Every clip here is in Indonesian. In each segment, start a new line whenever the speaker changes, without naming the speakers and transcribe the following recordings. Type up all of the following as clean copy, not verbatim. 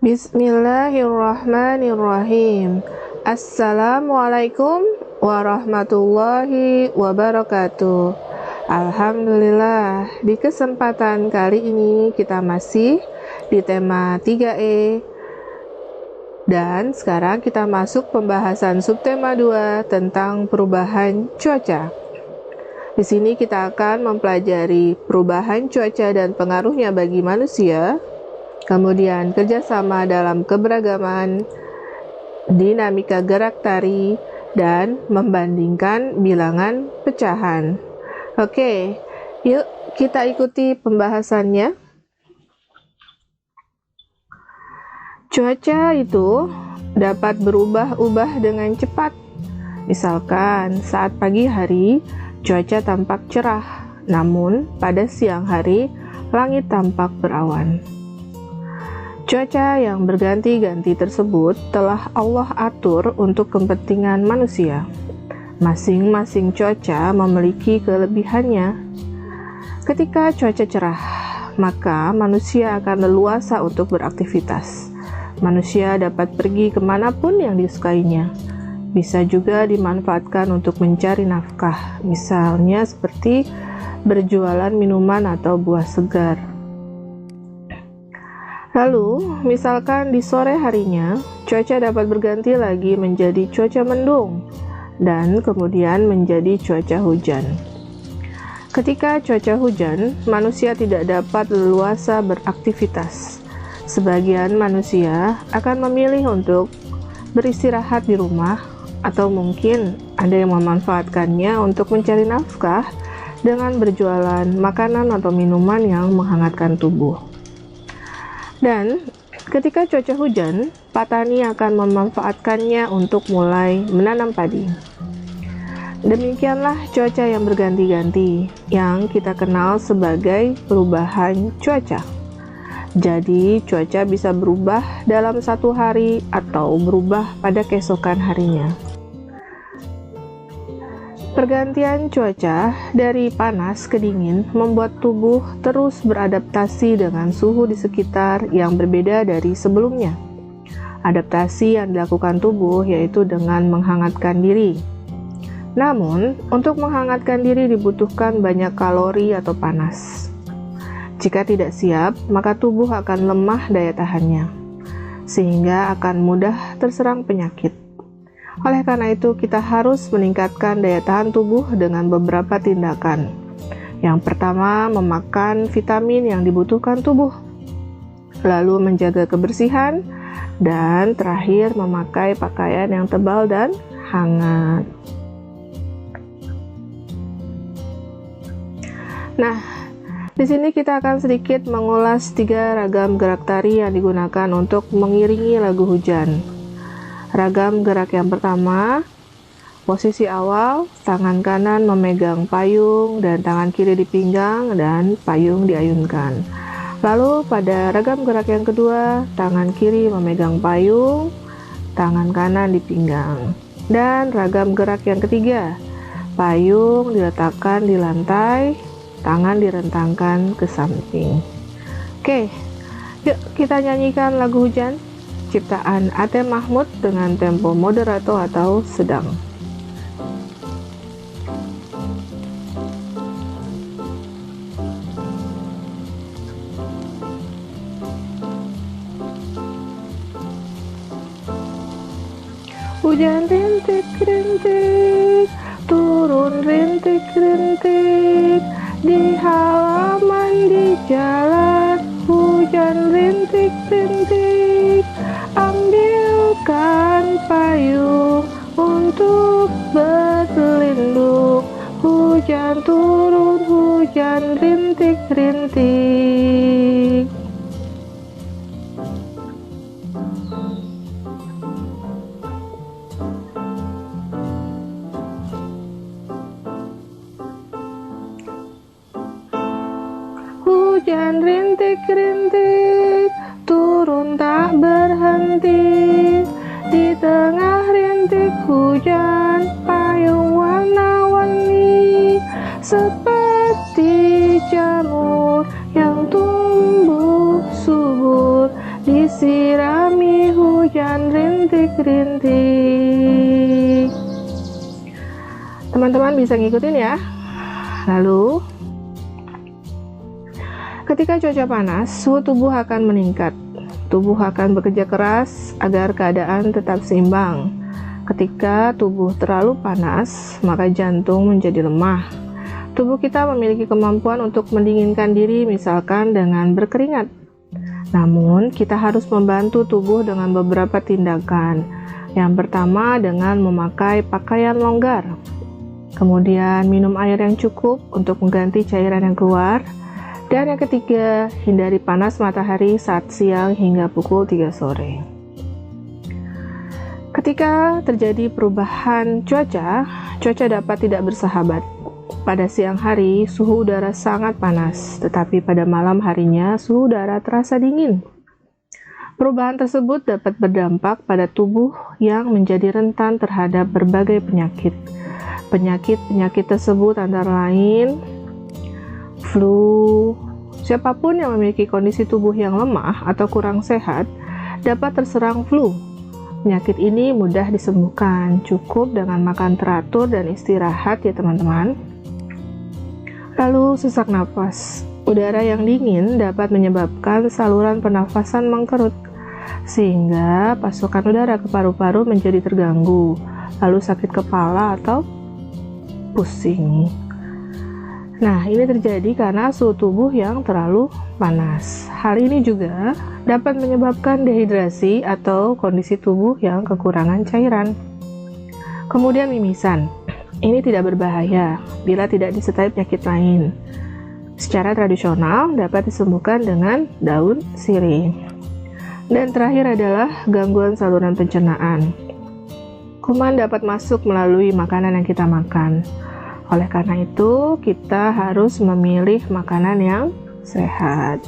Bismillahirrahmanirrahim. Assalamualaikum warahmatullahi wabarakatuh. Alhamdulillah, di kesempatan kali ini kita masih di tema 3E. Dan sekarang kita masuk pembahasan subtema 2 tentang perubahan cuaca. Di sini kita akan mempelajari perubahan cuaca dan pengaruhnya bagi manusia. Kemudian kerjasama dalam keberagaman, dinamika gerak tari, dan membandingkan bilangan pecahan. Oke, yuk kita ikuti pembahasannya. Cuaca itu dapat berubah-ubah dengan cepat. Misalkan saat pagi hari, cuaca tampak cerah, namun pada siang hari, langit tampak berawan. Cuaca yang berganti-ganti tersebut telah Allah atur untuk kepentingan manusia. Masing-masing cuaca memiliki kelebihannya. Ketika cuaca cerah, maka manusia akan leluasa untuk beraktivitas. Manusia dapat pergi kemanapun yang disukainya. Bisa juga dimanfaatkan untuk mencari nafkah, misalnya seperti berjualan minuman atau buah segar. Lalu, misalkan di sore harinya, cuaca dapat berganti lagi menjadi cuaca mendung, dan kemudian menjadi cuaca hujan. Ketika cuaca hujan, manusia tidak dapat leluasa beraktivitas. Sebagian manusia akan memilih untuk beristirahat di rumah, atau mungkin ada yang memanfaatkannya untuk mencari nafkah dengan berjualan makanan atau minuman yang menghangatkan tubuh. Dan ketika cuaca hujan, petani akan memanfaatkannya untuk mulai menanam padi. Demikianlah cuaca yang berganti-ganti, yang kita kenal sebagai perubahan cuaca. Jadi, cuaca bisa berubah dalam satu hari atau berubah pada keesokan harinya. Pergantian cuaca dari panas ke dingin membuat tubuh terus beradaptasi dengan suhu di sekitar yang berbeda dari sebelumnya. Adaptasi yang dilakukan tubuh yaitu dengan menghangatkan diri. Namun, untuk menghangatkan diri dibutuhkan banyak kalori atau panas. Jika tidak siap, maka tubuh akan lemah daya tahannya, sehingga akan mudah terserang penyakit. Oleh karena itu, kita harus meningkatkan daya tahan tubuh dengan beberapa tindakan. Yang pertama, memakan vitamin yang dibutuhkan tubuh, lalu menjaga kebersihan, dan terakhir memakai pakaian yang tebal dan hangat. Nah, di sini kita akan sedikit mengulas 3 ragam gerak tari yang digunakan untuk mengiringi lagu hujan. Ragam gerak yang pertama, posisi awal, tangan kanan memegang payung dan tangan kiri di pinggang dan payung diayunkan. Lalu pada ragam gerak yang kedua, tangan kiri memegang payung, tangan kanan di pinggang. Dan ragam gerak yang ketiga, payung diletakkan di lantai, tangan direntangkan ke samping. Oke, yuk kita nyanyikan lagu hujan ciptaan Atem Mahmud dengan tempo moderato atau sedang. Hujan rintik-rintik, turun rintik-rintik, di halaman di jalan. Hujan rintik-rintik, ambilkan payung untuk berlindung. Hujan turun, hujan rintik-rintik. Hujan rintik-rintik, turun tak berhenti. Di tengah rintik hujan, payung warna-warni seperti jamur yang tumbuh subur di disirami hujan rintik-rintik. Teman-teman bisa ngikutin ya. Lalu, ketika cuaca panas, suhu tubuh akan meningkat. Tubuh akan bekerja keras agar keadaan tetap seimbang. Ketika tubuh terlalu panas, maka jantung menjadi lemah. Tubuh kita memiliki kemampuan untuk mendinginkan diri, misalkan dengan berkeringat. Namun, kita harus membantu tubuh dengan beberapa tindakan. Yang pertama, dengan memakai pakaian longgar. Kemudian, minum air yang cukup untuk mengganti cairan yang keluar. Dan yang ketiga, hindari panas matahari saat siang hingga pukul 3 sore. Ketika terjadi perubahan cuaca dapat tidak bersahabat. Pada siang hari, suhu udara sangat panas, tetapi pada malam harinya suhu udara terasa dingin. Perubahan tersebut dapat berdampak pada tubuh yang menjadi rentan terhadap berbagai penyakit. Penyakit-penyakit tersebut antara lain flu. Siapapun yang memiliki kondisi tubuh yang lemah atau kurang sehat dapat terserang flu. Penyakit ini mudah disembuhkan, cukup dengan makan teratur dan istirahat ya teman-teman. Lalu sesak napas. Udara yang dingin dapat menyebabkan saluran pernafasan mengkerut, sehingga pasokan udara ke paru-paru menjadi terganggu, lalu sakit kepala atau pusing. Nah, ini terjadi karena suhu tubuh yang terlalu panas. Hal ini juga dapat menyebabkan dehidrasi atau kondisi tubuh yang kekurangan cairan. Kemudian mimisan. Ini tidak berbahaya bila tidak disertai penyakit lain. Secara tradisional dapat disembuhkan dengan daun sirih. Dan terakhir adalah gangguan saluran pencernaan. Kuman dapat masuk melalui makanan yang kita makan. Oleh karena itu, kita harus memilih makanan yang sehat.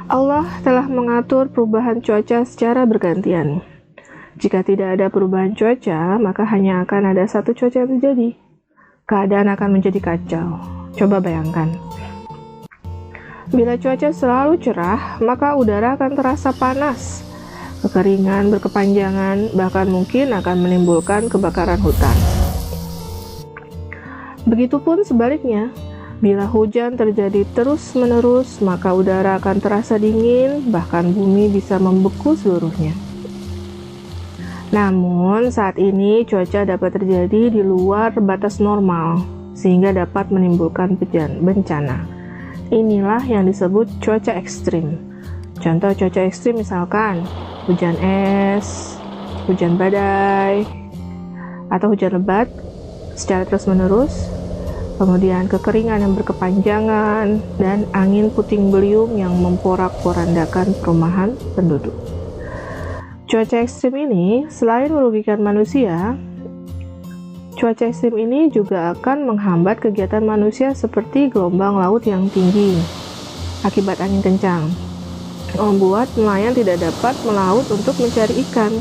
Allah telah mengatur perubahan cuaca secara bergantian. Jika tidak ada perubahan cuaca, maka hanya akan ada satu cuaca yang terjadi. Keadaan akan menjadi kacau. Coba bayangkan. Bila cuaca selalu cerah, maka udara akan terasa panas. Kekeringan berkepanjangan, bahkan mungkin akan menimbulkan kebakaran hutan. Begitupun sebaliknya, bila hujan terjadi terus-menerus, maka udara akan terasa dingin, bahkan bumi bisa membeku seluruhnya. Namun, saat ini cuaca dapat terjadi di luar batas normal, sehingga dapat menimbulkan bencana. Inilah yang disebut cuaca ekstrim. Contoh cuaca ekstrim misalkan hujan es, hujan badai, atau hujan lebat secara terus-menerus, kemudian kekeringan yang berkepanjangan, dan angin puting beliung yang memporak-porandakan perumahan penduduk. Cuaca ekstrim ini selain merugikan manusia, cuaca ekstrim ini juga akan menghambat kegiatan manusia seperti gelombang laut yang tinggi akibat angin kencang, membuat nelayan tidak dapat melaut untuk mencari ikan.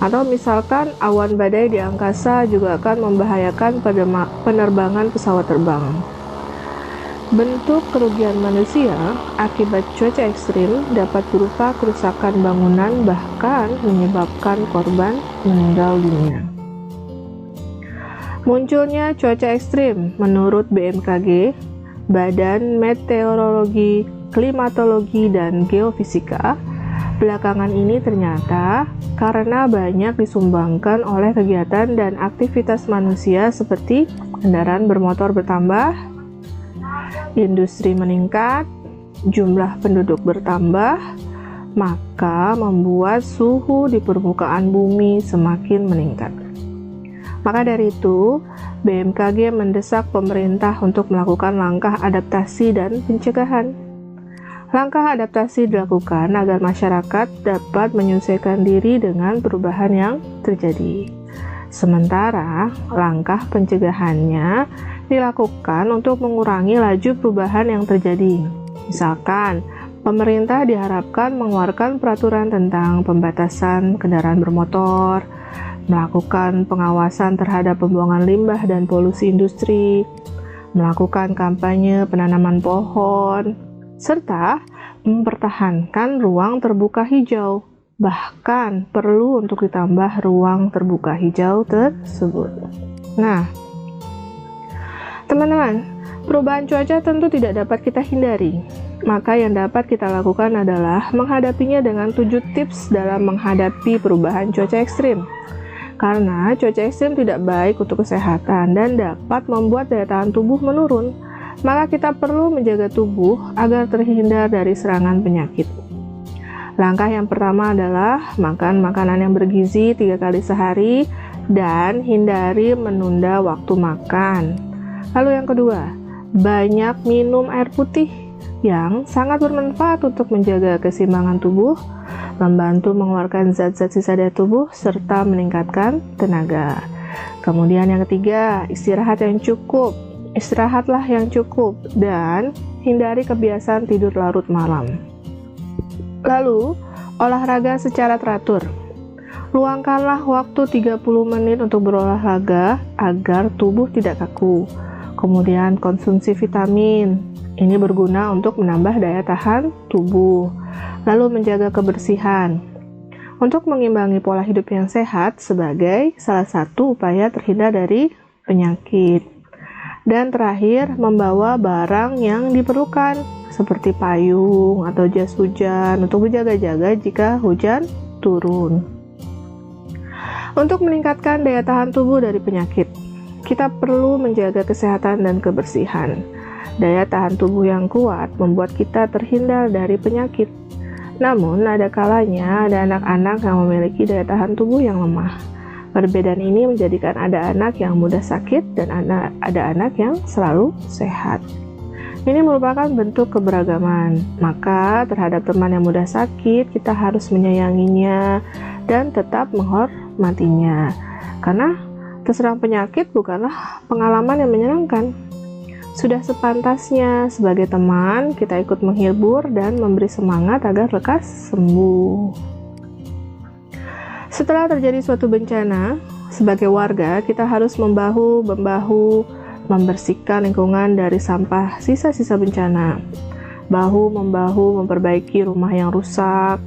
Atau misalkan awan badai di angkasa juga akan membahayakan pada penerbangan pesawat terbang. Bentuk kerugian manusia akibat cuaca ekstrim dapat berupa kerusakan bangunan, bahkan menyebabkan korban meninggal dunia. Munculnya cuaca ekstrim menurut BMKG, Badan Meteorologi, Klimatologi, dan Geofisika, belakangan ini ternyata karena banyak disumbangkan oleh kegiatan dan aktivitas manusia seperti kendaraan bermotor bertambah, industri meningkat, jumlah penduduk bertambah, maka membuat suhu di permukaan bumi semakin meningkat. Maka dari itu, BMKG mendesak pemerintah untuk melakukan langkah adaptasi dan pencegahan. Langkah adaptasi dilakukan agar masyarakat dapat menyesuaikan diri dengan perubahan yang terjadi. Sementara, langkah pencegahannya dilakukan untuk mengurangi laju perubahan yang terjadi. Misalkan, pemerintah diharapkan mengeluarkan peraturan tentang pembatasan kendaraan bermotor, melakukan pengawasan terhadap pembuangan limbah dan polusi industri, melakukan kampanye penanaman pohon, serta mempertahankan ruang terbuka hijau. Bahkan perlu untuk ditambah ruang terbuka hijau tersebut. Nah, teman-teman, perubahan cuaca tentu tidak dapat kita hindari. Maka yang dapat kita lakukan adalah menghadapinya dengan 7 tips dalam menghadapi perubahan cuaca ekstrim. Karena cuaca ekstrim tidak baik untuk kesehatan dan dapat membuat daya tahan tubuh menurun, maka kita perlu menjaga tubuh agar terhindar dari serangan penyakit. Langkah yang pertama adalah makan makanan yang bergizi 3 kali sehari dan hindari menunda waktu makan. Lalu yang kedua, banyak minum air putih yang sangat bermanfaat untuk menjaga keseimbangan tubuh, membantu mengeluarkan zat-zat sisa dari tubuh, serta meningkatkan tenaga. Kemudian yang ketiga, istirahat yang cukup. Istirahatlah yang cukup dan hindari kebiasaan tidur larut malam. Lalu, olahraga secara teratur. Luangkanlah waktu 30 menit untuk berolahraga agar tubuh tidak kaku. Kemudian konsumsi vitamin. Ini berguna untuk menambah daya tahan tubuh. Lalu menjaga kebersihan. Untuk mengimbangi pola hidup yang sehat sebagai salah satu upaya terhindar dari penyakit. Dan terakhir, membawa barang yang diperlukan seperti payung atau jas hujan untuk berjaga-jaga jika hujan turun. Untuk meningkatkan daya tahan tubuh dari penyakit, kita perlu menjaga kesehatan dan kebersihan. Daya tahan tubuh yang kuat membuat kita terhindar dari penyakit. Namun, ada kalanya ada anak-anak yang memiliki daya tahan tubuh yang lemah. Perbedaan ini menjadikan ada anak yang mudah sakit dan ada anak yang selalu sehat. Ini merupakan bentuk keberagaman. Maka terhadap teman yang mudah sakit, kita harus menyayanginya dan tetap menghormatinya. Karena terserang penyakit bukanlah pengalaman yang menyenangkan. Sudah sepantasnya sebagai teman kita ikut menghibur dan memberi semangat agar lekas sembuh. Setelah terjadi suatu bencana, sebagai warga kita harus membahu-membahu membersihkan lingkungan dari sampah sisa-sisa bencana. Bahu-membahu memperbaiki rumah yang rusak.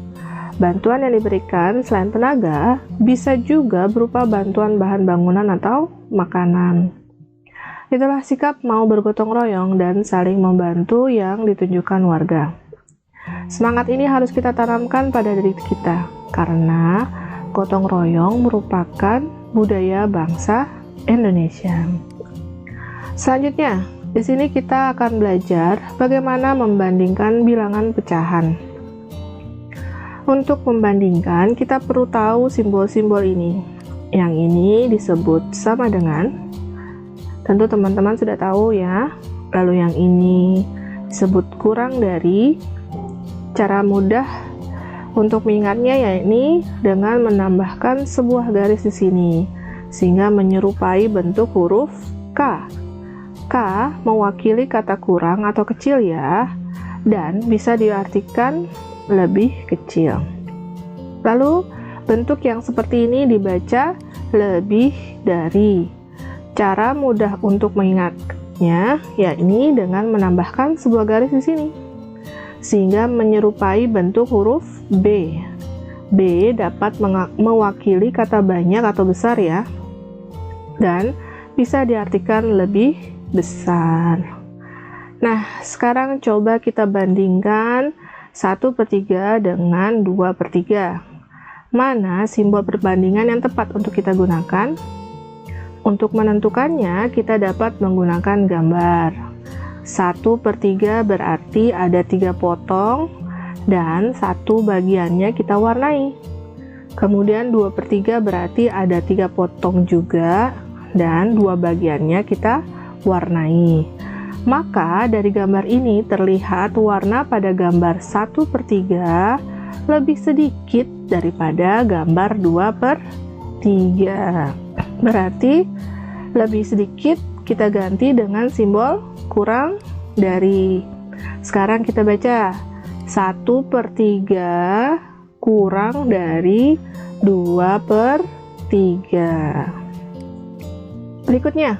Bantuan yang diberikan selain tenaga bisa juga berupa bantuan bahan bangunan atau makanan. Itulah sikap mau bergotong royong dan saling membantu yang ditunjukkan warga. Semangat ini harus kita tanamkan pada diri kita, karena gotong royong merupakan budaya bangsa Indonesia. Selanjutnya, di sini kita akan belajar bagaimana membandingkan bilangan pecahan. Untuk membandingkan, kita perlu tahu simbol-simbol ini. Yang ini disebut sama dengan, tentu teman-teman sudah tahu ya. Lalu yang ini disebut kurang dari. Cara mudah untuk mengingatnya yakni dengan menambahkan sebuah garis di sini, sehingga menyerupai bentuk huruf K. K mewakili kata kurang atau kecil ya, dan bisa diartikan lebih kecil. Lalu bentuk yang seperti ini dibaca lebih dari. Cara mudah untuk mengingatnya yakni dengan menambahkan sebuah garis di sini, sehingga menyerupai bentuk huruf B. B dapat mewakili kata banyak atau besar ya, dan bisa diartikan lebih besar. Nah, sekarang coba kita bandingkan 1/3 dengan 2/3. Mana simbol perbandingan yang tepat untuk kita gunakan? Untuk menentukannya, kita dapat menggunakan gambar. 1/3 berarti ada 3 potong dan 1 bagiannya kita warnai. Kemudian 2/3 berarti ada 3 potong juga dan 2 bagiannya kita warnai. Maka dari gambar ini terlihat warna pada gambar 1/3 lebih sedikit daripada gambar 2/3. Berarti lebih sedikit kita ganti dengan simbol kurang dari. Sekarang kita baca 1/3 kurang dari 2/3. Berikutnya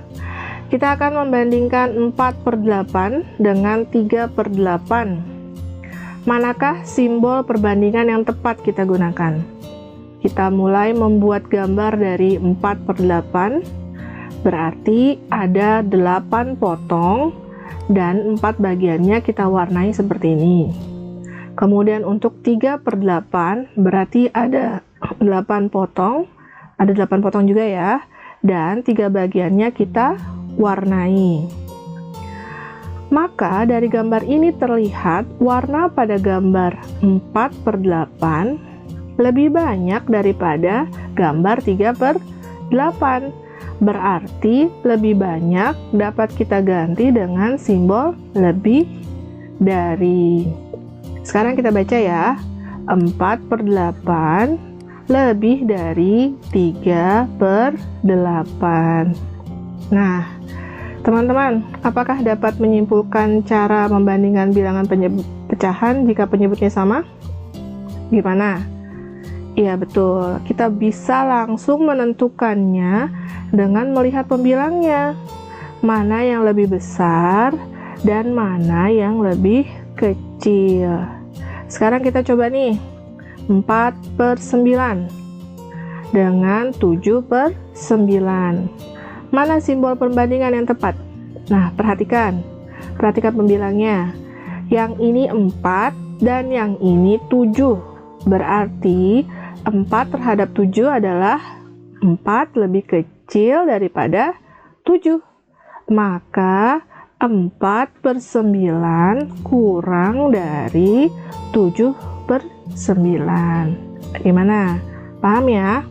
kita akan membandingkan 4/8 dengan 3/8. Manakah simbol perbandingan yang tepat kita gunakan? Kita mulai membuat gambar dari 4/8, berarti ada 8 potong dan 4 bagiannya kita warnai seperti ini. Kemudian untuk 3/8 berarti ada 8 potong, ada 8 potong juga ya, dan 3 bagiannya kita warnai. Maka dari gambar ini terlihat warna pada gambar 4/8 lebih banyak daripada gambar 3/8. Berarti lebih banyak dapat kita ganti dengan simbol lebih dari. Sekarang kita baca ya, 4/8 lebih dari 3/8. Nah, teman-teman, apakah dapat menyimpulkan cara membandingkan bilangan pecahan jika penyebutnya sama? Gimana? Iya betul, kita bisa langsung menentukannya dengan melihat pembilangnya. Mana yang lebih besar dan mana yang lebih kecil. Sekarang kita coba nih, 4/9 dengan 7/9. Mana simbol perbandingan yang tepat? Nah, perhatikan pembilangnya. Yang ini 4 dan yang ini 7. Berarti 4 terhadap 7 adalah 4 lebih kecil daripada 7. Maka 4/9 kurang dari 7/9. Gimana? Paham ya?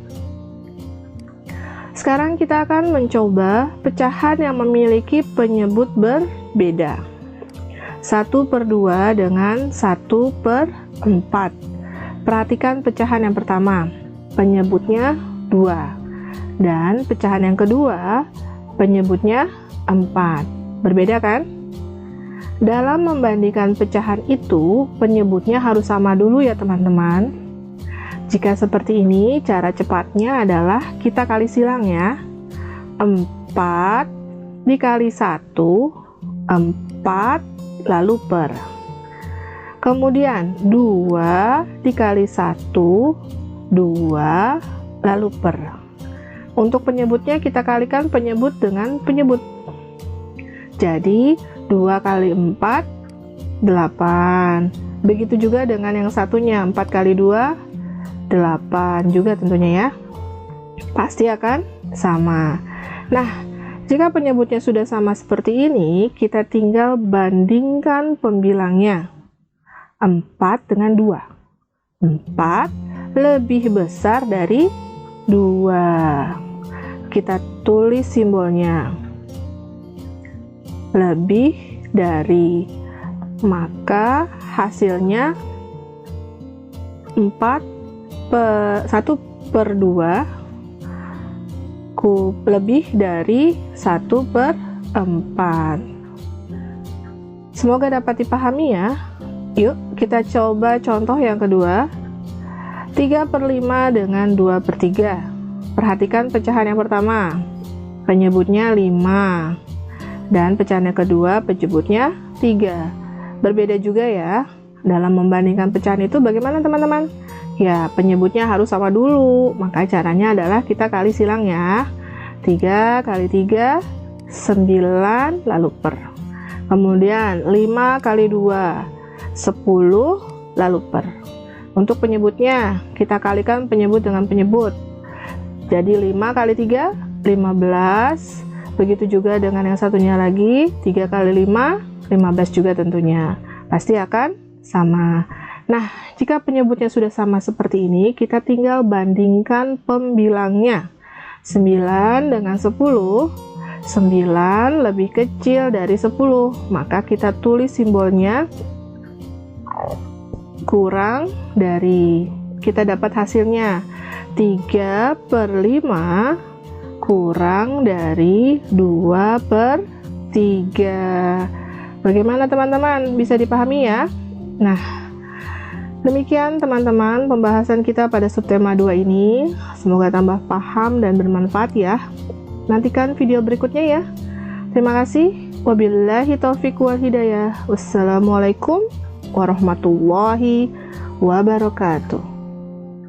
Sekarang kita akan mencoba pecahan yang memiliki penyebut berbeda. 1/2 dengan 1/4. Perhatikan pecahan yang pertama, penyebutnya 2. Dan pecahan yang kedua, penyebutnya 4. Berbeda kan? Dalam membandingkan pecahan itu, penyebutnya harus sama dulu ya teman-teman. Jika seperti ini, cara cepatnya adalah kita kali silang ya. 4 dikali 1, 4 lalu per. Kemudian 2 dikali 1, 2 lalu per. Untuk penyebutnya kita kalikan penyebut dengan penyebut. Jadi 2 kali 4, 8. Begitu juga dengan yang satunya, 4 kali 2, 8 juga tentunya ya. Pasti akan sama. Nah, jika penyebutnya sudah sama seperti ini, kita tinggal bandingkan pembilangnya. 4 dengan 2. 4 lebih besar dari 2. Kita tulis simbolnya. Lebih dari. Maka hasilnya 1/2 lebih dari 1/4. Semoga dapat dipahami ya. Yuk kita coba contoh yang kedua. 3/5 dengan 2/3. Perhatikan pecahan yang pertama, penyebutnya 5. Dan pecahan yang kedua, penyebutnya 3. Berbeda juga ya. Dalam membandingkan pecahan itu bagaimana teman-teman? Ya, penyebutnya harus sama dulu. Maka caranya adalah kita kali silang ya. 3 kali 3, 9 lalu per. Kemudian 5 kali 2, 10 lalu per. Untuk penyebutnya, kita kalikan penyebut dengan penyebut. Jadi 5 kali 3, 15. Begitu juga dengan yang satunya lagi, 3 kali 5, 15 juga tentunya. Pasti akan sama. Nah, jika penyebutnya sudah sama seperti ini, kita tinggal bandingkan pembilangnya. 9 dengan 10, 9 lebih kecil dari 10. Maka kita tulis simbolnya kurang dari. Kita dapat hasilnya 3/5 kurang dari 2/3. Bagaimana teman-teman? Bisa dipahami ya? Nah, demikian teman-teman pembahasan kita pada subtema 2 ini. Semoga tambah paham dan bermanfaat ya. Nantikan video berikutnya ya. Terima kasih. Wabillahi taufiq wal hidayah. Wassalamualaikum warahmatullahi wabarakatuh.